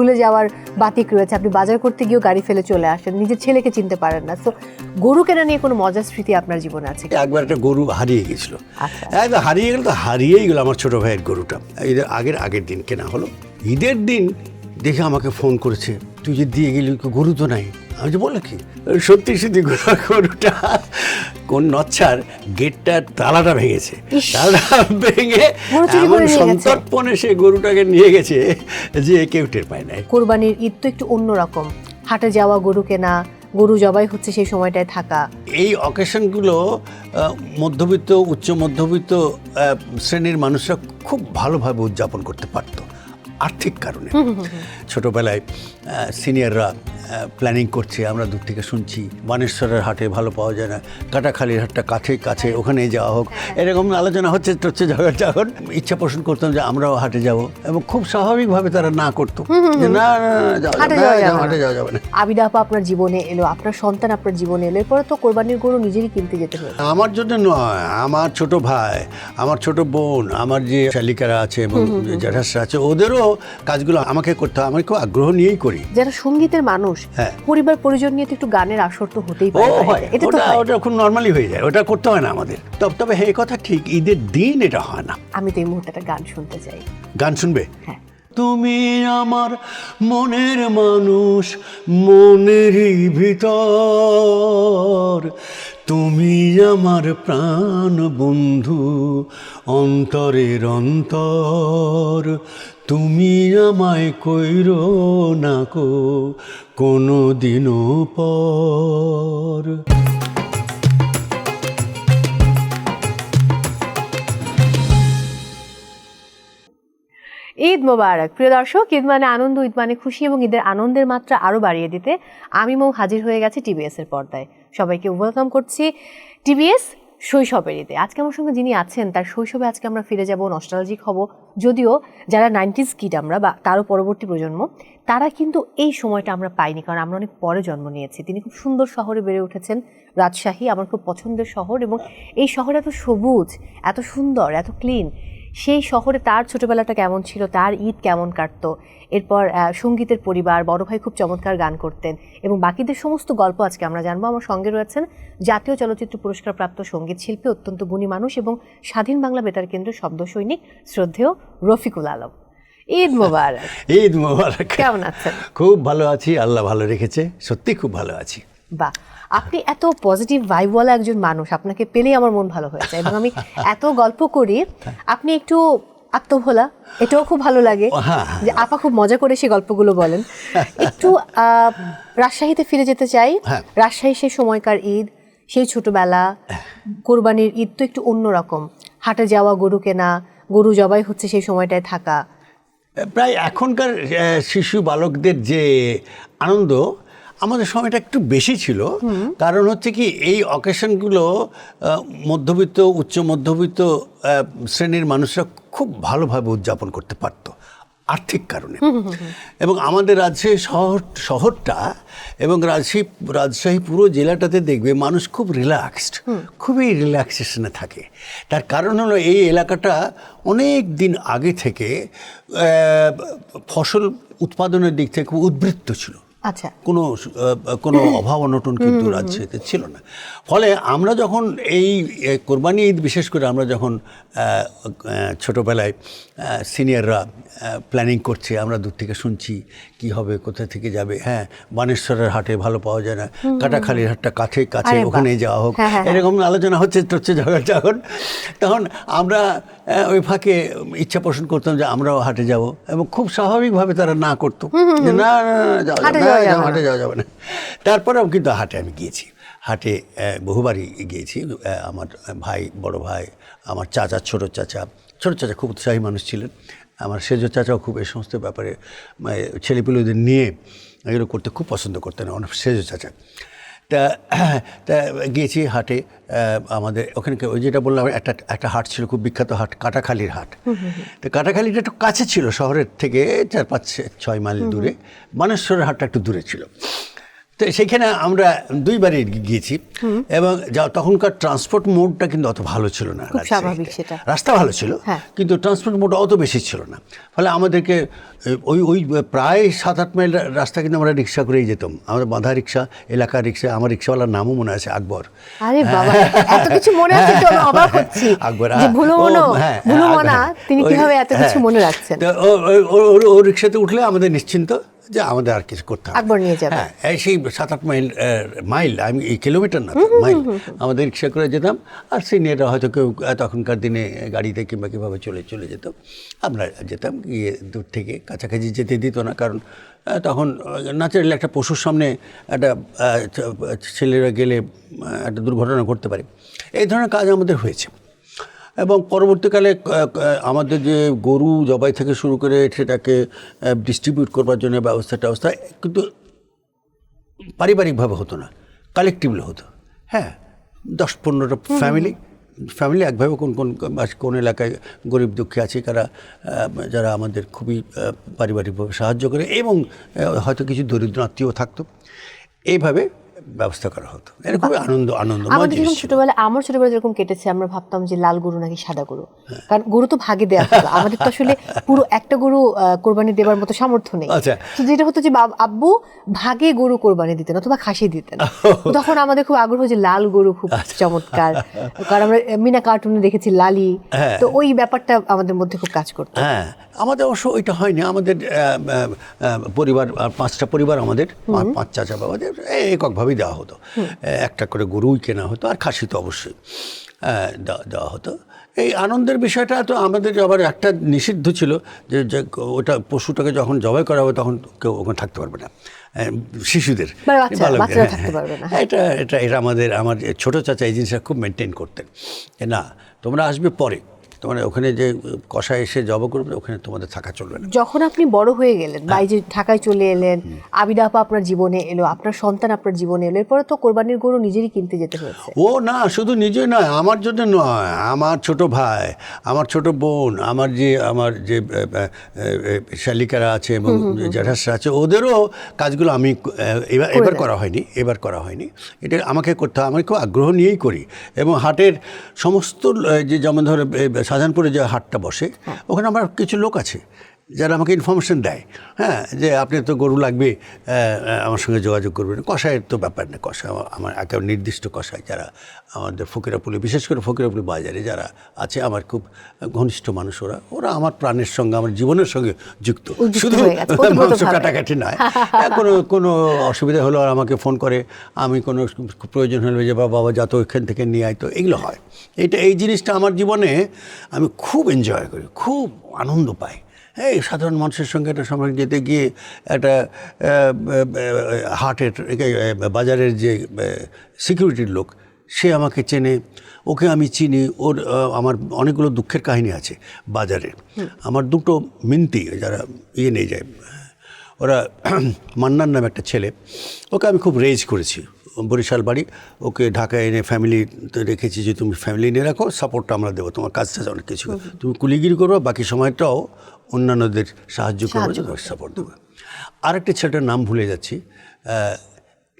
ভুলে যাওয়ার বাতিক রয়েছে, আপনি বাজার করতে গিয়েও গাড়ি ফেলে চলে আসেন, নিজের ছেলেকে চিনতে পারেন না। তো গরু কেনা নিয়ে কোনো মজার স্মৃতি আপনার জীবনে আছে? একবার একটা গরু হারিয়ে গেছিল, একবার হারিয়ে গেল, তো হারিয়েই গেল আমার ছোট ভাইয়ের গরুটা। ঈদের আগের দিন কেনা হলো, ঈদের দিন দেখে আমাকে ফোন করেছে, তুই যে দিয়ে গেলি গরু তো নাই। আমি যে বললো কি, সত্যি সত্যি গরুটা কোন নচ্ছার গেটটার তালাটা ভেঙেছে, তালাটা ভেঙে এমন সন্তর্পণে সে গরুটাকে নিয়ে গেছে যে কেউ টের পায় নাই। কোরবানির ঈদ তো একটু অন্যরকম, হাটে যাওয়া, গরু কেনা, গরু জবাই হচ্ছে সেই সময়টায় থাকা। এই অকেশনগুলো মধ্যবিত্ত, উচ্চ মধ্যবিত্ত শ্রেণীর মানুষরা খুব ভালোভাবে উদযাপন করতে পারত আর্থিক কারণে। ছোটবেলায় সিনিয়ররা প্ল্যানিং করছে, আমরা দূর থেকে শুনছি বানেশ্বরের হাটে ভালো পাওয়া যায় না, কাটাখালীর হাটটা কাছে, ওখানে যাওয়া হোক, এরকম আলোচনা হচ্ছে যখন ইচ্ছা পোষণ করতাম যে আমরাও হাটে যাব, এবং খুব স্বাভাবিকভাবে তারা না করতো যে না হাটে যাওয়া যাবে না। আবিদা আপা আপনার জীবনে এলো, আপনার সন্তান আপনার জীবনে এলো, এরপরে তো কোরবানির গরু নিজেরই কিনতে যেতে হবে। আমার জন্য নয়, আমার ছোট ভাই, আমার ছোট বোন, আমার যে শালিকারা আছে এবং জ্যাঠাসরা আছে, ওদেরও কাজগুলো আমাকে করতে হয়, আমি খুব আগ্রহ নিয়েই করি। যারা সঙ্গীতের মানুষ, পরিবার পরিজন নিয়ে তো একটু গানের আসর তো হতেই পারে, ওটা খুব নর্মালি হয়ে যায়, ওটা করতে হয় না আমাদের। তবে এই কথা ঠিক, ঈদের দিন এটা হয় না। আমি তো এই মুহূর্তে একটা গান শুনতে চাই। গান শুনবে? হ্যাঁ। তুমি আমার মনের মানুষ, মনেরই ভিতর, তুমি আমার প্রাণ বন্ধু, অন্তরের অন্তর, তুমি আমায় কইরো না কো কোনো দিনও পর। ঈদ মোবারক প্রিয় দর্শক। ঈদ মানে আনন্দ, ঈদ মানে খুশি, এবং ঈদের আনন্দের মাত্রা আরও বাড়িয়ে দিতে আমি মৌ হাজির হয়ে গেছি টিভিএস এর পর্দায়। সবাইকে ওয়েলকাম করছি টিভিএস শৈশবের ঈদে। আজকে আমার সঙ্গে যিনি আছেন, তার শৈশবে আজকে আমরা ফিরে যাব, নস্টালজিক হব। যদিও যারা 90s কিড আমরা, বা তারও পরবর্তী প্রজন্ম, তারা কিন্তু এই সময়টা আমরা পাইনি, কারণ আমরা অনেক পরে জন্ম নিয়েছি। তিনি খুব সুন্দর শহরে বেড়ে উঠেছেন, রাজশাহী, আমার খুব পছন্দের শহর, এবং এই শহরে এত সবুজ, এত সুন্দর, এত ক্লিন। সেই শহরে তার ছোটবেলাটা কেমন ছিল, তার ঈদ কেমন কাটতো, এরপর সঙ্গীতের পরিবার, বড় ভাই খুব চমৎকার গান করতেন, এবং বাকিদের সমস্ত গল্প আজকে আমরা জানবো। আমার সঙ্গে রয়েছেন জাতীয় চলচ্চিত্র পুরস্কারপ্রাপ্ত সঙ্গীত শিল্পী, অত্যন্ত গুণী মানুষ, এবং স্বাধীন বাংলা বেতার কেন্দ্রের শব্দ সৈনিক শ্রদ্ধেয় রফিকুল আলম। ঈদ মোবারক। ঈদ মোবারক। কেমন আছেন? খুব ভালো আছি, আল্লাহ ভালো রেখেছে, সত্যি খুব ভালো আছি। বাহ, আপনি এত পজিটিভ ভাইবওয়ালা একজন মানুষ, আপনাকে পেলেই আমার মন ভালো হয়েছে। এবং আমি এত গল্প করি, আপনি একটু আত্মভোলা, এটাও খুব ভালো লাগে যে আপা খুব মজা করে সেই গল্পগুলো বলেন। একটু রাজশাহীতে ফিরে যেতে চাই। রাজশাহী সেই সময়কার ঈদ, সেই ছোটবেলা, কোরবানির ঈদ তো একটু অন্যরকম, হাটে যাওয়া, গরু কেনা, গরু জবাই হচ্ছে সেই সময়টায় থাকা। প্রায় এখনকার শিশু বালকদের যে আনন্দ, আমাদের সময়টা একটু বেশি ছিল। কারণ হচ্ছে কি, এই অকেশনগুলো মধ্যবিত্ত, উচ্চ মধ্যবিত্ত শ্রেণীর মানুষরা খুব ভালোভাবে উদযাপন করতে পারত আর্থিক কারণে। এবং আমাদের রাজশাহী শহরটা এবং রাজশাহী পুরো জেলাটাতে দেখবে মানুষ খুব রিল্যাক্সড, খুবই রিল্যাক্সেশনে থাকে। তার কারণ হলো এই এলাকাটা অনেক দিন আগে থেকে ফসল উৎপাদনের দিক থেকে খুব উদ্বৃত্ত ছিল। আচ্ছা, কোনো অভাব অনটন কিন্তু রাজ্যতে ছিল না। ফলে আমরা যখন এই কোরবানি ঈদ, বিশেষ করে আমরা যখন ছোটোবেলায় সিনিয়ররা প্ল্যানিং করছে, আমরা দূর থেকে শুনছি কি হবে, কোথা থেকে যাবে, হ্যাঁ বানেশ্বরের হাটে ভালো পাওয়া যায় না, কাটাখালীর হাটটা কাছে, ওখানে যাওয়া হোক, এরকম আলোচনা হচ্ছে যখন, তখন আমরা ওই ফাঁকে ইচ্ছা পোষণ করতাম যে আমরাও হাটে যাব, এবং খুব স্বাভাবিকভাবে তারা না করতো যে না হাটে যাওয়া যাবে না। তারপরেও কিন্তু হাটে আমি গিয়েছি, হাটে বহুবারই গিয়েছি। আমার ভাই, বড় ভাই, আমার চাচা, ছোট চাচা খুব উৎসাহী মানুষ ছিলেন। আমার সেজ চাচাও খুব এই সমস্ত ব্যাপারে ছেলেপিলেদের নিয়ে এগুলো করতে খুব পছন্দ করতেন, অনেক সেজ চাচা। তা গিয়েছি হাটে, আমাদের ওখানে ওই যেটা বললাম, একটা হাট ছিল, খুব বিখ্যাত হাট, কাটাখালীর হাট। তো কাটাখালীটা একটু কাছে ছিল শহরের থেকে, 4-5-6 মাইল দূরে। বানেশ্বরের হাটটা একটু দূরে ছিল। তো সেখানে আমরা 2 বারই গিয়েছি এবং তখনকার ট্রান্সপোর্ট মোডটা কিন্তু অত ভালো ছিল না। খুব স্বাভাবিক সেটা। রাস্তা ভালো ছিল, কিন্তু ট্রান্সপোর্ট মোড অত বেশি ছিল না। ফলে আমাদেরকে ওই প্রায় 7-8 মাইল রাস্তা কিন্তু আমরা রিক্সা করেই যেতাম। আমাদের বাঁধা রিক্সা, এলাকার রিক্সা। আমার রিক্সাওয়ালার নামও মনে আছে, আকবর। আরে বাবা, এত কিছু মনে আছে তো, আমি অবাক হচ্ছি আকবর, যে ভুলমনা তিনি কিভাবে এত কিছু মনে রাখছেন। ও রিক্সাতে উঠলে আমাদের নিশ্চিন্ত যে আমাদের আর কিছু করতে হবে, আকবর নিয়ে যাবে। হ্যাঁ, সেই 7-8 মাইল, আমি কিলোমিটার না, মাইল আমাদের রিক্সা করে যেতাম। আর সিনিয়ররা হয়তো কেউ তখনকার দিনে গাড়িতে কিংবা কীভাবে চলে যেত, আমরা যেতাম। গিয়ে দূর থেকে কাছাকাছি যেতে দিত না, কারণ তখন ন্যাচারালি একটা পশুর সামনে একটা ছেলেরা গেলে একটা দুর্ঘটনা ঘটতে পারে। এই ধরনের কাজ আমাদের হয়েছে। এবং পরবর্তীকালে আমাদের যে গরু জবাই থেকে শুরু করে সেটাকে ডিস্ট্রিবিউট করবার জন্য ব্যবস্থা কিন্তু পারিবারিকভাবে হতো না, কালেকটিভলি হতো। হ্যাঁ, 10-15টা ফ্যামিলি একভাবে কোন এলাকায় গরিব দুঃখী আছে যারা আমাদের খুবই পারিবারিকভাবে সাহায্য করে, এবং হয়তো কিছু দরিদ্র আত্মীয় থাকতো। এইভাবে ব্যবস্থা করা হতো। এটা খুবই আনন্দময়। আমার ছোটবেলায় যেরকম কেটেছে, আমরা ভাবতাম যে লাল গরু নাকি সাদা গরু, কারণ গরু তো ভাগে দেওয়া হতো। আমাদের তো আসলে পুরো একটা গরু কোরবানি দেওয়ার মতো সামর্থ্য নেই। তো যেটা হতো যে আব্বু ভাগে গরু কোরবানি দিতেন অথবা খাসি দিতেন। তখন আমাদের খুব আগ্রহ যে লাল গরু খুব চমৎকার, কারণ আমরা মিনা কার্টুনে দেখেছি লালি, তো ওই ব্যাপারটা আমাদের মধ্যে খুব কাজ করতো। হ্যাঁ, আমাদের অবশ্য ওইটা হয়নি। আমাদের পরিবার, 5টা পরিবার, আমাদের 5 চাচা বাবাদের এককভাবে দেওয়া হতো। একটা করে গরুই কেনা হতো, আর খাসি তো অবশ্যই দেওয়া হতো। এই আনন্দের বিষয়টা তো আমাদের আবার একটা নিষিদ্ধ ছিল যে ওটা পশুটাকে যখন জবাই করা হবে তখন কেউ ওখানে থাকতে পারবে না, শিশুদের। এটা আমার ছোটো চাচা এই জিনিসটা খুব মেনটেন করতেন, না তোমরা আসবে পরে, তোমার ওখানে যে কষায় এসে জব করবে ওখানে তোমাদের থাকা চলবে না। যখন আপনি বড় হয়ে গেলেন, বাইরে ঢাকায় চলে এলেন, আবিদা আপা আপনার জীবনে এলো, আপনার সন্তান আপনার জীবনে এলো, এরপরে তো কোরবানির গরু নিজেরই কিনতে যেতে হয়েছে। ও না, শুধু নিজে নয়, আমার জন্য নয়, আমার ছোট ভাই, আমার ছোট বোন, আমার যে শালিকারা আছে এবং জ্যাঠাসরা আছে, ওদেরও কাজগুলো আমি এবার করা হয়নি। এটা আমাকে করতে হয়, আমি খুব আগ্রহ নিয়েই করি। এবং হাটের সমস্ত যেমন ধরো শাহজাহানপুরে যে হাটটা বসে, ওখানে আমার কিছু লোক আছে যারা আমাকে ইনফরমেশন দেয়, হ্যাঁ, যে আপনি তো গরু লাগবে, আমার সঙ্গে যোগাযোগ করবেন। কষায়ের তো ব্যাপার না, কষা আমার একেবারে নির্দিষ্ট কষায় যারা আমাদের ফকিরাপুলি, বিশেষ করে ফকিরাপুলি বাজারে যারা আছে আমার খুব ঘনিষ্ঠ মানুষ, ওরা আমার প্রাণের সঙ্গে, আমার জীবনের সঙ্গে যুক্ত, শুধু মাংস কাটাকাটি নয়। কোনো অসুবিধা হলো আর আমাকে ফোন করে, আমি কোনো প্রয়োজন হলে যে বাবা যা তো ওইখান থেকে নিয়ে আয়, তো এগুলো হয়। এই জিনিসটা আমার জীবনে আমি খুব এনজয় করি, খুব আনন্দ পাই। এই সাধারণ মানুষের সঙ্গে একটা সময় যেতে গিয়ে একটা হাটের বাজারের যে সিকিউরিটির লোক, সে আমাকে চেনে, ওকে আমি চিনি, আমার অনেকগুলো দুঃখের কাহিনী আছে বাজারে। আমার 2টো মিন্তি যারা নিয়ে যায়, ওরা মান্নান নামে একটা ছেলে, ওকে আমি খুব রেজ করেছি। বরিশাল বাড়ি, ওকে ঢাকায় এনে ফ্যামিলিতে রেখেছি যে তুমি ফ্যামিলি নিয়ে রাখো, সাপোর্টটা আমরা দেবো, তোমার কাজটা অনেক কিছু, তুমি কুলিগিরি করবো, বাকি সময়টাও অন্যান্যদের সাহায্য করবো, তোমার সাপোর্ট দেবো। আরেকটি ছেলেটার নাম ভুলে যাচ্ছি,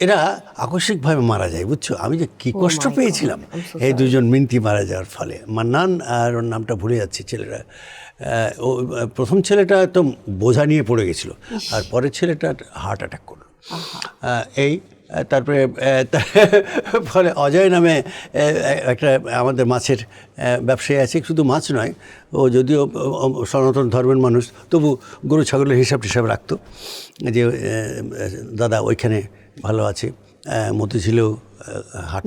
এরা আকস্মিকভাবে মারা যায়, বুঝছো? আমি যে কী কষ্ট পেয়েছিলাম এই 2জন মিন্তি মারা যাওয়ার ফলে। মান্নান আর ওর নামটা ভুলে যাচ্ছি ছেলেরা। ও প্রথম ছেলেটা তো বোঝা নিয়ে পড়ে গেছিলো, আর পরের ছেলেটা হার্ট অ্যাটাক করলো। তারপরে ফলে অজয় নামে একটা আমাদের মাছের ব্যবসায়ী আছে, শুধু মাছ নয়, ও যদিও সনাতন ধর্মের মানুষ, তবু গরু ছাগলের হিসাব রাখতো, যে দাদা ওইখানে ভালো আছে, মতিঝিলেও হাট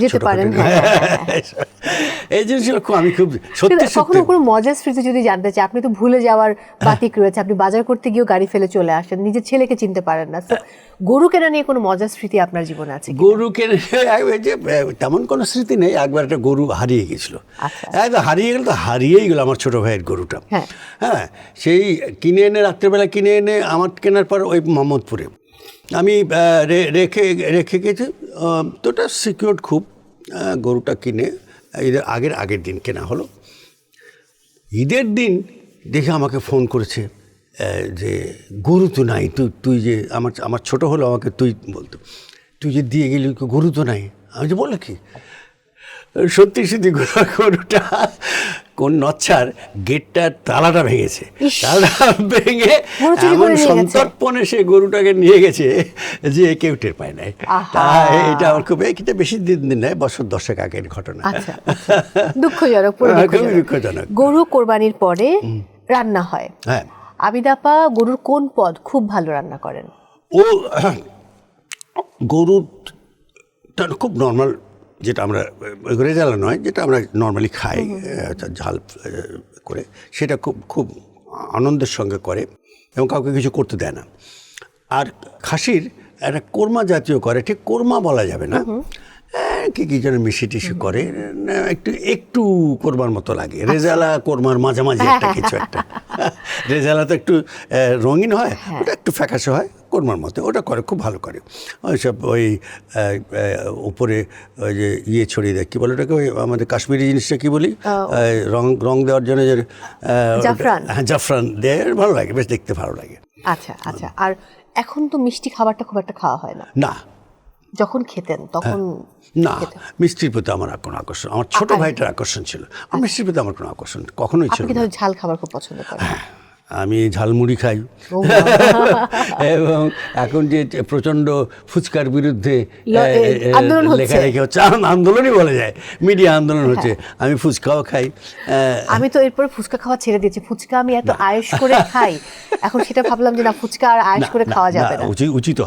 এই জিনিসগুলো আমি খুব সত্যি। কখনো কোনো মজার স্মৃতি যদি জানতে চাই, আপনি তো ভুলে যাওয়ার বাতিক রয়েছে, আপনি বাজার করতে গিয়েও গাড়ি ফেলে চলে আসেন, নিজের ছেলেকে চিনতে পারেন না, তো গরু কেনা নিয়ে কোনো মজার স্মৃতি আপনার জীবনে আছে? গরু কেনা তেমন কোনো স্মৃতি নেই। একবার একটা গরু হারিয়ে গেছিলো, হারিয়ে গেল তো হারিয়েই গেল আমার ছোটো ভাইয়ের গরুটা। হ্যাঁ, সেই কিনে এনে রাত্রেবেলা কিনে এনে আমার কেনার পর ওই মোহাম্মদপুরে আমি রেখে গেছি, তো ওটা সিকিউরড খুব। গরুটা কিনে ঈদের আগের দিন কেনা হলো। ঈদের দিন দেখে আমাকে ফোন করেছে যে গরু তো নাই, তুই যে আমার ছোটো হলো, আমাকে তুই বলতো, তুই যে দিয়ে গেলি গরু তো নাই। আমি যে বলে কি সত্যি সত্যি গরুটা কোন নচ্ছার গেটটার তালাটা ভেঙেছে, তালাটা ভেঙে এমন সন্তর্পণে সে গরুটাকে নিয়ে গেছে যে কেউ টের পায় নাই। এটা আমার খুব এটা বেশি দিন নয়, বছর 10 আগের ঘটনা। দুঃখজনক, খুবই দুঃখজনক। গরু কোরবানির পরে রান্না হয়। হ্যাঁ, আবিদ আপা গরুর কোন পদ খুব ভালো রান্না করেন? ও গরুটা খুব নর্মাল, যেটা আমরা রেজালা নয়, যেটা আমরা নর্মালি খাই ঝাল করে, সেটা খুব খুব আনন্দের সঙ্গে করে এবং কাউকে কিছু করতে দেয় না। আর খাসির একটা কোরমা জাতীয় করে, ঠিক কোরমা বলা যাবে না, কি যেন মিশি টিশি করে, একটু একটু কোরমার মতো লাগে। রেজালা কোরমার মাঝামাঝি একটা কিছু একটা। রেজালা তো একটু রঙিন হয়, ওটা একটু ফ্যাকাশে হয়, কোরমার মতো ওটা করে, খুব ভালো করে। ওইসব ওই উপরে ওই যে ইয়ে ছড়িয়ে দেয়, কী বলে ওটাকে, ওই আমাদের কাশ্মীরি জিনিসটা কী বলি, রং দেওয়ার জন্য যে জাফরান দেয়, ভালো লাগে, বেশ দেখতে ভালো লাগে। আচ্ছা আচ্ছা। আর এখন তো মিষ্টি খাবারটা খুব একটা খাওয়া হয় না। না, যখন খেতেন তখন না, মিষ্টির প্রতি আমার কোনো আকর্ষণ, আমার ছোট ভাইটার আকর্ষণ ছিল, আর মিষ্টির প্রতি আমার কোনো আকর্ষণ কখনোই ছিল না। ঝাল খাবার খুব পছন্দ করেন? আমি ঝালমুড়ি খাই এবং এখন যে প্রচণ্ড ফুচকার বিরুদ্ধে লেখালেখি হচ্ছে, আন্দোলনই বলা যায়, মিডিয়া আন্দোলন হচ্ছে, আমি ফুচকাও খাই। আমি তো এরপরে ফুচকা খাওয়া ছেড়ে দিয়েছি। ফুচকা আমি এত আয়েশ করে খাই, এখন সেটা ভাবলাম যে না, ফুচকা আর আয়েশ করে খাওয়া যাবে না, উচিত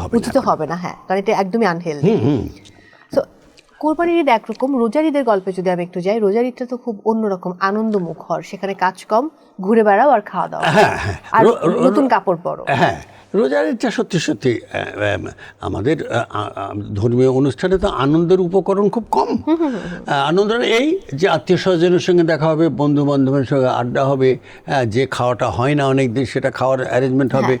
হবে না। হ্যাঁ, কারণ এটা একদমই আনহেলদি। তো কোরবানির ঈদ একরকম, রোজার ঈদের গল্পে যদি আমি একটু যাই, রোজার ঈদটা তো খুব অন্যরকম, আনন্দমুখর, সেখানে কাজ কম, ঘুরে বেড়াও আর খাওয়া দাওয়া, আর নতুন কাপড় পরো। হ্যাঁ, রোজার ঈদটা সত্যি সত্যি আমাদের ধর্মীয় অনুষ্ঠানে তো আনন্দের উপকরণ খুব কম। আনন্দ এই যে আত্মীয় স্বজনের সঙ্গে দেখা হবে, বন্ধু বান্ধবের সঙ্গে আড্ডা হবে, যে খাওয়াটা হয় না অনেক দিন, সেটা খাওয়ার অ্যারেঞ্জমেন্ট হবে,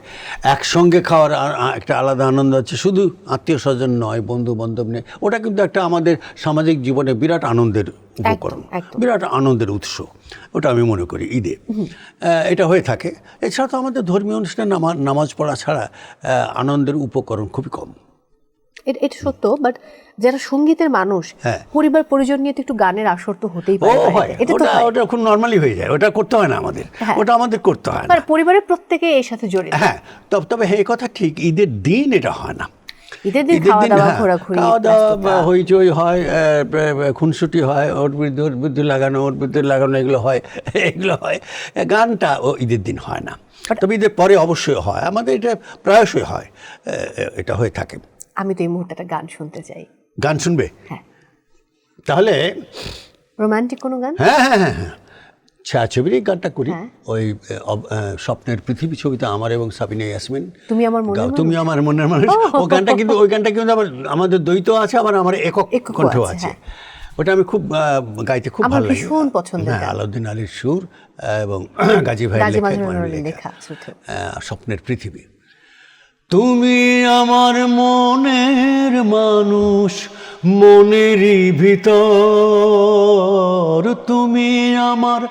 একসঙ্গে খাওয়ার একটা আলাদা আনন্দ আছে। শুধু আত্মীয় স্বজন নয়, বন্ধু বান্ধব নেই, ওটা কিন্তু একটা আমাদের সামাজিক জীবনে বিরাট আনন্দের উপকরণ, বিরাট আনন্দের উৎস, ওটা আমি মনে করি ঈদে এটা হয়ে থাকে। এছাড়া তো আমাদের ধর্মীয় অনুষ্ঠানে নামাজ পড়া ছাড়া আনন্দের উপকরণ খুবই কম। এটা সত্য, বাট যারা সঙ্গীতের মানুষ, পরিবার পরিজন নিয়ে তো একটু গানের আসর তো হতেই পারে। ওটা খুব নর্মালি হয়ে যায়, ওটা করতে হয় না আমাদের, ওটা আমাদের করতে হয় না, পরিবারের প্রত্যেকে এর সাথে জড়িত। হ্যাঁ, তবে এই কথা ঠিক, ঈদের দিন এটা হয় না। ঈদের দিন খাওয়া দাওয়া, হইচই হয়, খুনসুটি হয়, ওর বিরুদ্ধে লাগানো, এগুলো হয়। গানটা ও ঈদের দিন হয় না, তবে ঈদের পরে অবশ্যই হয়, আমাদের এটা প্রায়শই হয়, এটা হয়ে থাকে। আমি তো এই মুহূর্তে একটা গান শুনতে চাই। গান শুনবে? হ্যাঁ। তাহলে রোমান্টিক কোনো গান? হ্যাঁ, ছায়াছবির এই গানটা করি। ওই স্বপ্নের পৃথিবী ছবিতে আমার এবং সাবিনা ইয়াসমিন, তুমি আমার মনের মানুষ, ওই গানটা কিন্তু আবার আমাদের দ্বৈত আছে, আবার আমার একক কণ্ঠ আছে। ওটা আমি খুব গাইতে খুব ভালো লাগে, ভীষণ পছন্দের গান। আলাউদ্দিন আলীর সুর এবং গাজী ভাইয়ের লেখা স্বপ্নের পৃথিবী। তুমি আমার মনের মানুষ, মনেরই ভিতর, তুমি আমার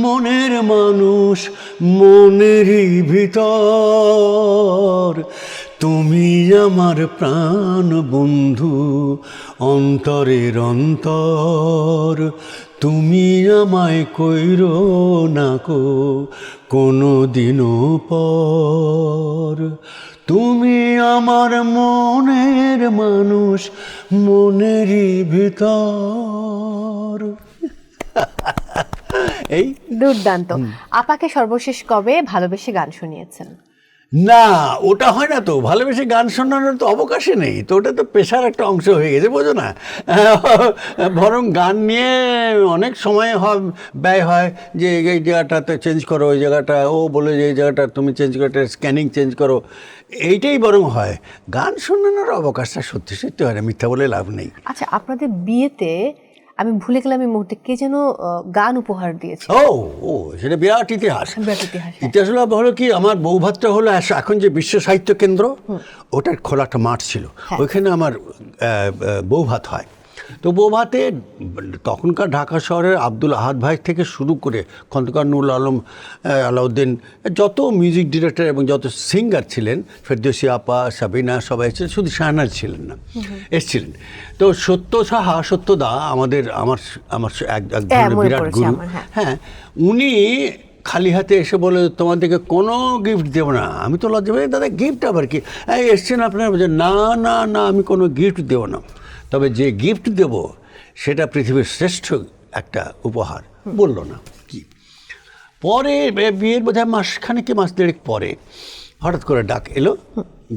মনের মানুষ, মনেরই ভিতর, তুমি আমার প্রাণ বন্ধু, অন্তরের অন্তর, তুমি আমায় কইরো না কো কোনো দিনও পর, তুমি আমার মনের মানুষ, মনেরই ভিতর। এই দুর্দান্ত। আপাকে সর্বশেষ কবে ভালোবেসে গান শুনিয়েছেন? না, ওটা হয় না তো, ভালোবেসে গান শোনানোর তো অবকাশই নেই তো, ওটা তো পেশার একটা অংশ হয়ে গেছে, বোঝো না। বরং গান নিয়ে অনেক সময় ব্যয় হয়, যে এই জায়গাটাতে চেঞ্জ করো, ওই জায়গাটা, ও বলে যে এই জায়গাটা তুমি চেঞ্জ করো, স্ক্যানিং চেঞ্জ করো, এইটাই বরং হয়। গান শোনানোর অবকাশটা সত্যি সত্যি হয় না, মিথ্যা বলে লাভ নেই। আচ্ছা, আপনাদের বিয়েতে আমি ভুলে গেলাম এই মুহূর্তে, কে যেন গান উপহার দিয়েছে? ও সেটা বিরাট ইতিহাস। হলো কি, আমার বৌভাতটা হলো এখন যে বিশ্ব সাহিত্য কেন্দ্র, ওটার খোলা একটা মাঠ ছিল, ওইখানে আমার বৌভাত হয়। তো বৌভাতে তখনকার ঢাকা শহরের আব্দুল আহাদ ভাই থেকে শুরু করে খন্দকার নুরুল আলম, আলাউদ্দিন, যত মিউজিক ডিরেক্টর এবং যত সিঙ্গার ছিলেন, ফেরদৌসী আপা, সাবিনা, সবাই ছিলেন, শুধু শাহনাজ ছিলেন না, এসছিলেন। তো সত্যদা আমার এক ধরনের বিরাট গুরু। হ্যাঁ, উনি খালি হাতে এসে বলে তোমাদেরকে কোনো গিফট দেবো না। আমি তো লজ্জা পাই, দাদা গিফট আবার কি, এই এসছেন আপনারা, না না না আমি কোনো গিফট দেবো না, তবে যে গিফট দেব সেটা পৃথিবীর শ্রেষ্ঠ একটা উপহার। বললো না কি। পরে বিয়ের বোধহয় মাস দেড়েক পরে হঠাৎ করে ডাক এলো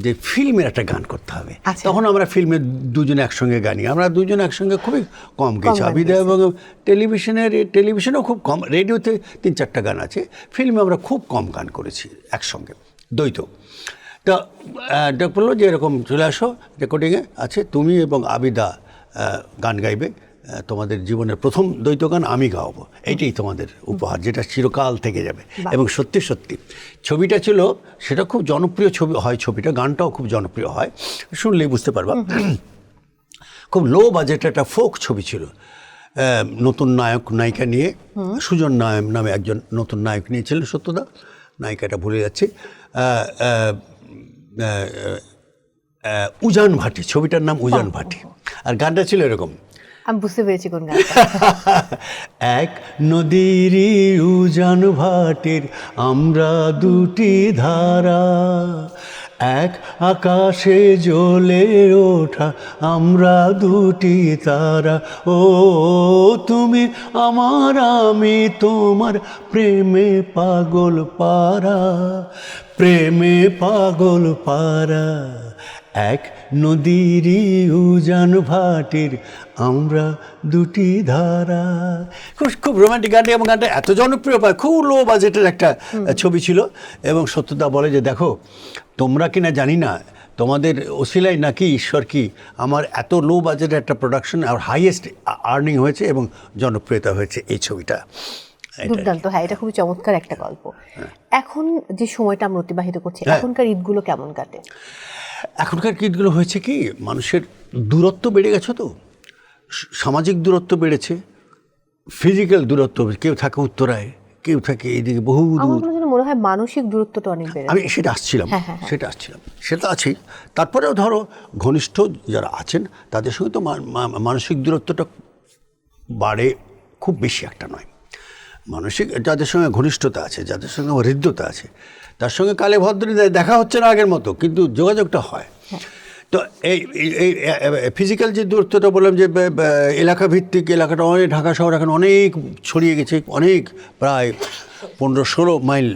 যে ফিল্মের একটা গান করতে হবে। তখন আমরা ফিল্মে দুজনে একসঙ্গে গানি, আমরা দুজনে একসঙ্গে খুবই কম গেছি। আবিদা এবং টেলিভিশনেও খুব কম, রেডিওতে 3-4টা গান আছে, ফিল্মে আমরা খুব কম গান করেছি একসঙ্গে, দ্বৈত। তা ডাক বললো যে এরকম চলে আসো, রেকর্ডিংয়ে আছে, তুমি এবং আবিদা গান গাইবে, তোমাদের জীবনের প্রথম দ্বৈত গান আমি গাওয়াবো, এইটাই তোমাদের উপহার, যেটা চিরকাল থেকে যাবে। এবং সত্যি সত্যি ছবিটা ছিল, সেটা খুব জনপ্রিয় ছবি হয়, ছবিটা, গানটাও খুব জনপ্রিয় হয়, শুনলেই বুঝতে পারবা। খুব লো বাজেট একটা ফোক ছবি ছিল, নতুন নায়ক নায়িকা নিয়ে, সুজন নামে একজন নতুন নায়ক নিয়েছিলেন সত্যদা, নায়িকাটা ভুলে যাচ্ছি, উজান ভাটি, ছবিটার নাম উজান ভাটি। আর গানটা ছিল এরকম, আমি বুঝতে পেরেছি কোন গানটা। এক নদীর উজান ভাটির আমরা দুটি ধারা, এক আকাশে জ্বলে ওঠা আমরা দুটি তারা, ও তুমি আমার আমি তোমার, প্রেমে পাগল পারা, প্রেমে পাগল পারা, এক নদীর উজান ভাটির আমরা দুটি ধারা। খুব রোমান্টিক গানটি, এবং গানটা এত জনপ্রিয় পায়, খুব লো বাজেটের একটা ছবি ছিল। এবং সত্যদা বলে যে দেখো, তোমরা কিনা জানি না, তোমাদের ওসিলাই নাকি ঈশ্বর কি আমার এত লো বাজেটের একটা প্রোডাকশন আর হাইয়েস্ট আর্নিং হয়েছে এবং জনপ্রিয়তা হয়েছে এই ছবিটা। দুর্দান্ত। হ্যাঁ, এটা খুবই চমৎকার একটা গল্প। এখন যে সময়টা আমরা অতিবাহিত করছি, এখনকার ঈদগুলো কেমন কাটে? এখনকার ঈদগুলো হয়েছে কি, মানুষের দূরত্ব বেড়ে গেছে, তো সামাজিক দূরত্ব বেড়েছে, ফিজিক্যাল দূরত্ব, কেউ থাকে উত্তরায়, কেউ থাকে এইদিকে বহু দূর। আমার মনে হয় মানসিক দূরত্বটা অনেক বেড়েছে। আমি সেটা আসছিলাম, সেটা আছেই। তারপরেও ধরো ঘনিষ্ঠ যারা আছেন তাদের সঙ্গে তো মানসিক দূরত্বটা বাড়ে, খুব বেশি একটা নয়। মানসিক যাদের সঙ্গে ঘনিষ্ঠতা আছে, যাদের সঙ্গে হৃদ্যতা আছে, তার সঙ্গে কালে ভদ্রে দেখা হচ্ছে না আগের মতো, কিন্তু যোগাযোগটা হয়। তো এই ফিজিক্যাল যে দূরত্বটা বললাম, যে এলাকা ভিত্তিক, এলাকাটা অনেক, ঢাকা শহর এখন অনেক ছড়িয়ে গেছে, অনেক প্রায় 15-16 মাইল,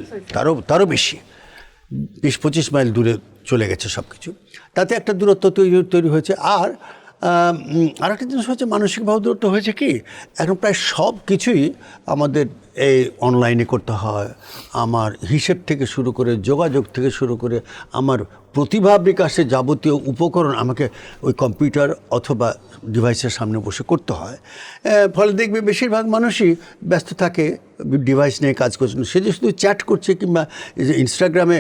তারও বেশি, 20-25 মাইল দূরে চলে গেছে সব কিছু। তাতে একটা দূরত্ব তৈরি হয়েছে। আর একটা জিনিস হচ্ছে, মানসিকভাবে দূরত্ব হয়েছে কি, এখন প্রায় সব কিছুই আমাদের এই অনলাইনে করতে হয়। আমার হিসেব থেকে শুরু করে, যোগাযোগ থেকে শুরু করে, আমার প্রতিভা বিকাশে যাবতীয় উপকরণ আমাকে ওই কম্পিউটার অথবা ডিভাইসের সামনে বসে করতে হয়। ফলে দেখবে বেশিরভাগ মানুষই ব্যস্ত থাকে, ডিভাইস নিয়ে কাজ করছে। সে যে শুধু চ্যাট করছে কিংবা ইনস্টাগ্রামে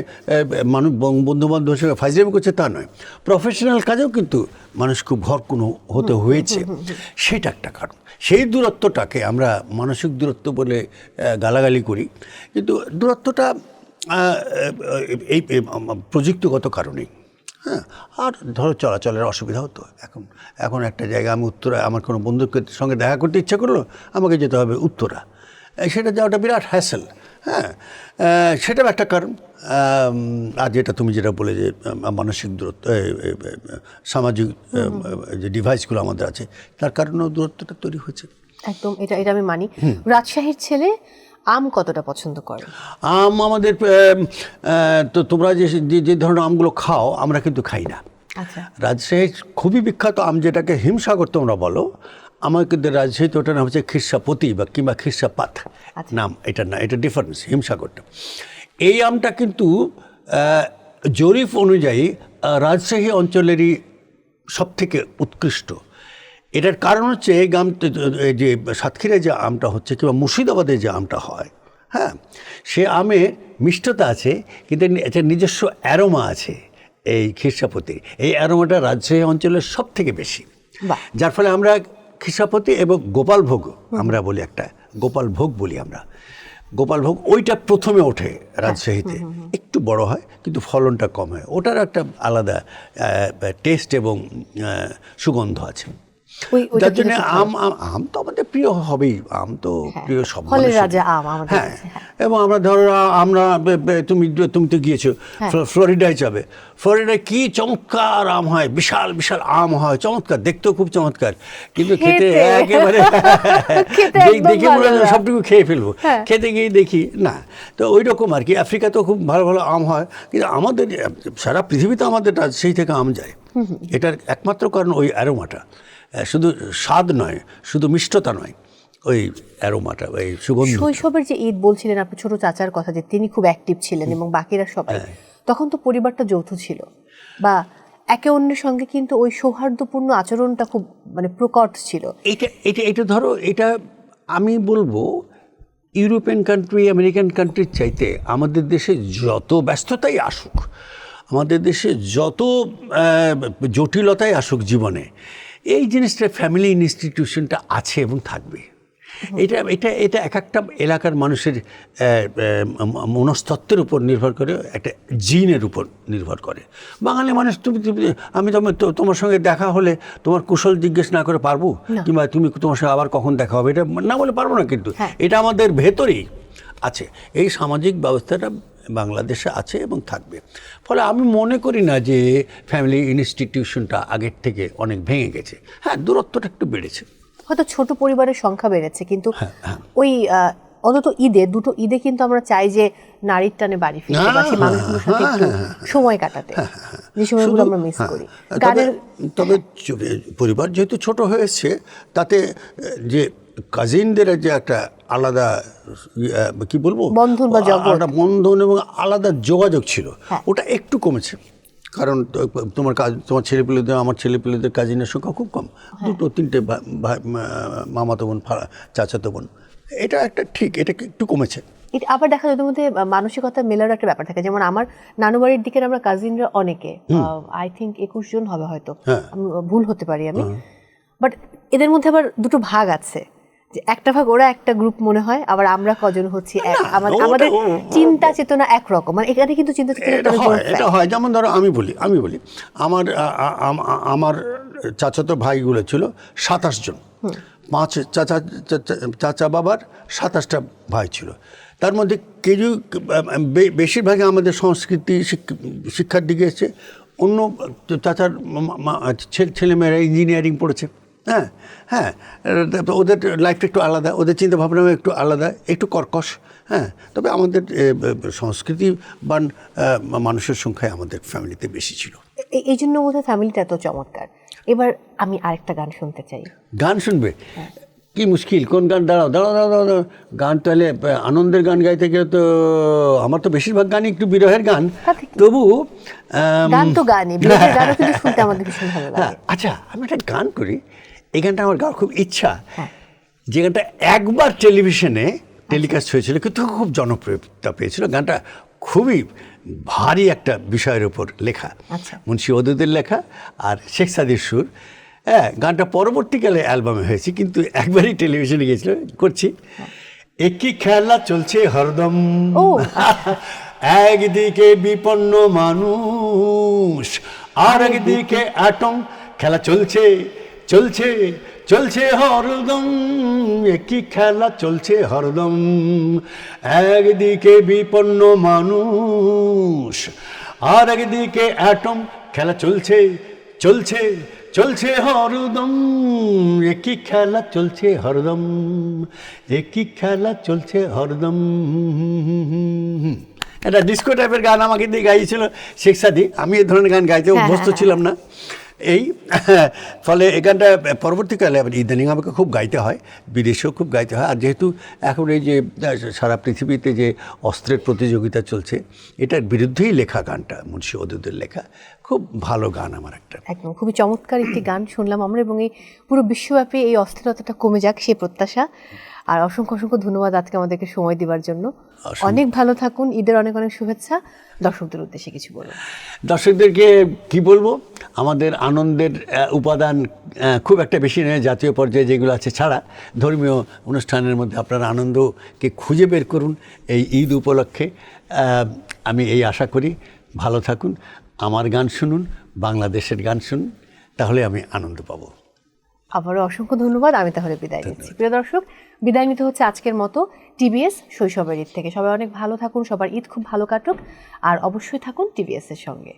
মানুষ বন্ধুবান্ধবের সঙ্গে ফাইজলামি করছে তা নয়, প্রফেশনাল কাজেও কিন্তু মানুষ খুব ঘরকুনো হতে হয়েছে। সেটা একটা কারণ। সেই দূরত্বটাকে আমরা মানসিক দূরত্ব বলে গালাগালি করি, কিন্তু দূরত্বটা এই প্রযুক্তিগত কারণেই। হ্যাঁ, আর ধরো চলাচলের অসুবিধা হতো। এখন একটা জায়গায় আমি উত্তরা, আমার কোনো বন্ধুর সঙ্গে দেখা করতে ইচ্ছা করলো, আমাকে যেতে হবে উত্তরা, সেটা যাওয়াটা বিরাট হ্যাসেল। হ্যাঁ, সেটাও একটা কারণ। আর তুমি যেটা বলে যে মানসিক দূরত্ব, সামাজিক যে ডিভাইসগুলো আমাদের আছে, তার কারণেও দূরত্বটা তৈরি হয়েছে। একদম, এটা আমি মানি। রাজশাহীর ছেলে আম কতটা পছন্দ করে? আম আমাদের, তো তোমরা যে ধরনের আমগুলো খাও, আমরা কিন্তু খাই না। রাজশাহীর খুবই বিখ্যাত আম, যেটাকে হিমসাগর তোমরা বলো, আমার কিন্তু রাজশাহীতে ওটার নাম হচ্ছে খিরসাপতি বা কিংবা খিরসাপাত নাম, এটা না, এটা ডিফারেন্স। হিমসাগরটা, এই আমটা কিন্তু জরিপ অনুযায়ী রাজশাহী অঞ্চলেরই সবথেকে উৎকৃষ্ট। এটার কারণ হচ্ছে এই যে সাতক্ষীরায় যে আমটা হচ্ছে কিংবা মুর্শিদাবাদে যে আমটা হয়, হ্যাঁ, সে আমে মিষ্টতা আছে, কিন্তু এটার নিজস্ব অ্যারোমা আছে। এই খিরসাপতির এই অ্যারোমাটা রাজশাহী অঞ্চলের সব থেকে বেশি, যার ফলে আমরা খিসাপতি এবং গোপাল ভোগ আমরা বলি, একটা গোপাল ভোগ বলি আমরা, গোপাল ভোগ ওইটা প্রথমে ওঠে রাজশাহীতে, একটু বড় হয় কিন্তু ফলনটা কম হয়, ওটার একটা আলাদা টেস্ট এবং সুগন্ধ আছে। যার জন্য আম তো আমাদের প্রিয় হবেই, আম তো প্রিয় সব ফলের রাজা আম আমাদের হ্যাঁ। কাছে, হ্যাঁ। এবং আমরা ধরো আমরা তুমি তো গিয়েছো ফ্লোরিডায় যাবে, ফ্লোরিডায় কি চমৎকার আম হয়, বিশাল বিশাল আম হয়, চমৎকার, দেখতেও খুব চমৎকার, কিন্তু খেতে একেবারে দেখে মনে হয় সবটুকু খেয়ে ফেলবো, খেতে গিয়ে দেখি না। তো ওই রকম আর কি, আফ্রিকাতেও খুব ভালো ভালো আম হয়, কিন্তু আমাদের সারা পৃথিবীতে আমাদের সেই থেকে আম যায়। এটার একমাত্র কারণ ওই অ্যারোমাটা, শুধু স্বাদ নয়, শুধু মিষ্টতা নয়, ওই অ্যারোমাটা, ওই সুগন্ধ। শৈশবের যে ঈদ বলছিলেন আপনি, ছোট চাচার কথা, যে তিনি খুব অ্যাক্টিভ ছিলেন এবং বাকিরা সবাই, তখন তো পরিবারটা যৌথ ছিল, বা একে অন্যের সঙ্গে কিন্তু ওই সৌহার্দ্যপূর্ণ আচরণটা খুব মানে প্রকট ছিল। এটা ধরো, এটা আমি বলবো ইউরোপিয়ান কান্ট্রি, আমেরিকান কান্ট্রির চাইতে আমাদের দেশে যত ব্যস্ততাই আসুক, আমাদের দেশে যত জটিলতাই আসুক জীবনে, এই জিনিসটা ফ্যামিলি ইনস্টিটিউশনটা আছে এবং থাকবে। এটা এটা এটা এক একটা এলাকার মানুষের মনস্তত্ত্বের উপর নির্ভর করে, একটা জিনের উপর নির্ভর করে। বাঙালি মানুষ, আমি তোমার সঙ্গে দেখা হলে তোমার কুশল জিজ্ঞেস না করে পারবো, কিংবা তোমার সঙ্গে আবার কখন দেখা হবে এটা না বলে পারবো না, কিন্তু এটা আমাদের ভেতরেই আছে, এই সামাজিক ব্যবস্থাটা বাংলাদেশে আছে এবং থাকবে। ফলে আমি মনে করি না যে ফ্যামিলি ইনস্টিটিউশনটা আগের থেকে অনেক ভেঙে গেছে। হ্যাঁ, দূরত্বটা একটু বেড়েছে, হয়তো ছোট পরিবারের সংখ্যা বেড়েছে, কিন্তু ওই অন্তত দুটো ঈদে কিন্তু আমরা চাই যে নারীর টানে বাড়ি ফিরতে, বা সেই মানুষগুলোর সাথে একটু সময় কাটাতে, যে সময়গুলো আমরা মিস করি। তবে পরিবার যেহেতু ছোট হয়েছে, তাতে যে কাজিনদের যে একটা আলাদা কি বলবো বন্ধন বা আলাদা বন্ধন এবং আলাদা যোগাযোগ ছিল, ওটা একটু কমেছে। কারণ তোমার ছেলেপিলেদের, আমার ছেলেপিলেদের কাজিনের সংখ্যা খুব কম, দুটো তিনটে মামাতো বোন, চাচাতো বোন, এটা একটা ঠিক, এটা একটু কমেছে। এটা আবার দেখা যায় ওদের মধ্যে মানসিকতা মেলার একটা ব্যাপার থাকে। যেমন আমার নানু বাড়ির দিকের আমরা কাজিনরা অনেকে, আই থিঙ্ক 21 জন হবে হয়তো, ভুল হতে পারি আমি, বাট এদের মধ্যে আবার দুটো ভাগ আছে, যে একটা ভাগ ওরা একটা গ্রুপ মনে হয়, আবার আমরা কজন হচ্ছি আমাদের চিন্তা চেতনা একরকম, মানে এখানে কিন্তু চিন্তা চেতনা এটা হয়। যেমন ধরো আমি বলি আমার চাচাতো ভাইগুলো ছিল 27 জন, 5 চাচা বাবার 27টা ভাই ছিল। তার মধ্যে কিছু বেশিরভাগই আমাদের সংস্কৃতি শিক্ষার দিকে এসেছে, অন্য চাচার ছেলেমেয়েরা ইঞ্জিনিয়ারিং পড়েছে। হ্যাঁ হ্যাঁ, ওদের লাইফটা একটু আলাদা, ওদের চিন্তা ভাবনাও একটু আলাদা, একটু কর্কশ। হ্যাঁ, তবে আমাদের সংস্কৃতিবান মানুষের সংখ্যায় আমাদের ফ্যামিলিতে বেশি ছিল, এই জন্য বোধহয় ফ্যামিলিটা এত চমৎকার। এবার আমি আরেকটা গান শুনতে চাই। গান শুনবে? কি মুশকিল, কোন গান? দাঁড়াও, গান তাহলে আনন্দের গান গাইতে গেলে তো আমার তো বেশিরভাগ গানই একটু বিরহের গান, তবু গান তো গানই, বিরহের গানও কিন্তু শুনতে আমাদের ভীষণ ভালো লাগে। আচ্ছা, আমি একটা গান করি, এই গানটা আমার গাওয়ার খুব ইচ্ছা, যে গানটা একবার টেলিভিশনে টেলিকাস্ট হয়েছিল, কিন্তু খুব জনপ্রিয়তা পেয়েছিল। গানটা খুবই ভারী একটা বিষয়ের উপর লেখা, মুন্সি ওদুদের লেখা আর শেখ সাদির সুর। হ্যাঁ, গানটা পরবর্তীকালে অ্যালবামে হয়েছে, কিন্তু একবারই টেলিভিশনে গিয়েছিল। করছি, একই খেলা চলছে হরদম, একদিকে বিপন্ন মানুষ আর একদিকে অ্যাটম, খেলা চলছে চলছে চলছে হরদম, একই খেলা চলছে হরদম, একদিকে বিপন্ন মানুষ আর একদিকে অ্যাটম, খেলা চলছে চলছে চলছে হরদম, একই খেলা চলছে হরদম, একই খেলা চলছে হরদম। এটা ডিস্কো টাইপের গান আমাকে দিয়ে গাইছিল শেখ সাদি। আমি এই ধরনের গান গাইতে অভ্যস্ত ছিলাম না, এই ফলে এই গানটা পরবর্তীকালে ইদানিং আমাকে খুব গাইতে হয়, বিদেশেও খুব গাইতে হয়। আর যেহেতু এখন এই যে সারা পৃথিবীতে যে অস্ত্রের প্রতিযোগিতা চলছে, এটার বিরুদ্ধেই লেখা গানটা, মুন্সি ওদুদের লেখা, খুব ভালো গান আমার একটা। একদম খুবই চমৎকার একটি গান শুনলাম আমরা, এবং এই পুরো বিশ্বব্যাপী এই অস্থিরতাটা কমে যাক সেই প্রত্যাশা। আর অসংখ্য অসংখ্য ধন্যবাদ আজকে আমাদেরকে সময় দেওয়ার জন্য। অনেক ভালো থাকুন, ঈদের অনেক অনেক শুভেচ্ছা। দর্শকদের উদ্দেশ্যে কিছু বলুন। দর্শকদেরকে কি বলবো, আমাদের আনন্দের উপাদান খুব একটা বেশি নয় জাতীয় পর্যায়ে যেগুলো আছে ছাড়া ধর্মীয় অনুষ্ঠানের মধ্যে আপনারা আনন্দকে খুঁজে বের করুন এই ঈদ উপলক্ষে। আমি এই আশা করি ভালো থাকুন, আমার গান শুনুন, বাংলাদেশের গান শুনুন, তাহলে আমি আনন্দ পাবো। আবারও অসংখ্য ধন্যবাদ। আমি তাহলে বিদায় নিচ্ছি। প্রিয় দর্শক, বিদায় নিতে হচ্ছে আজকের মতো টিভিএস শৈশবের ঈদ থেকে। সবাই অনেক ভালো থাকুন, সবার ঈদ খুব ভালো কাটুক, আর অবশ্যই থাকুন টিভিএস এর সঙ্গে।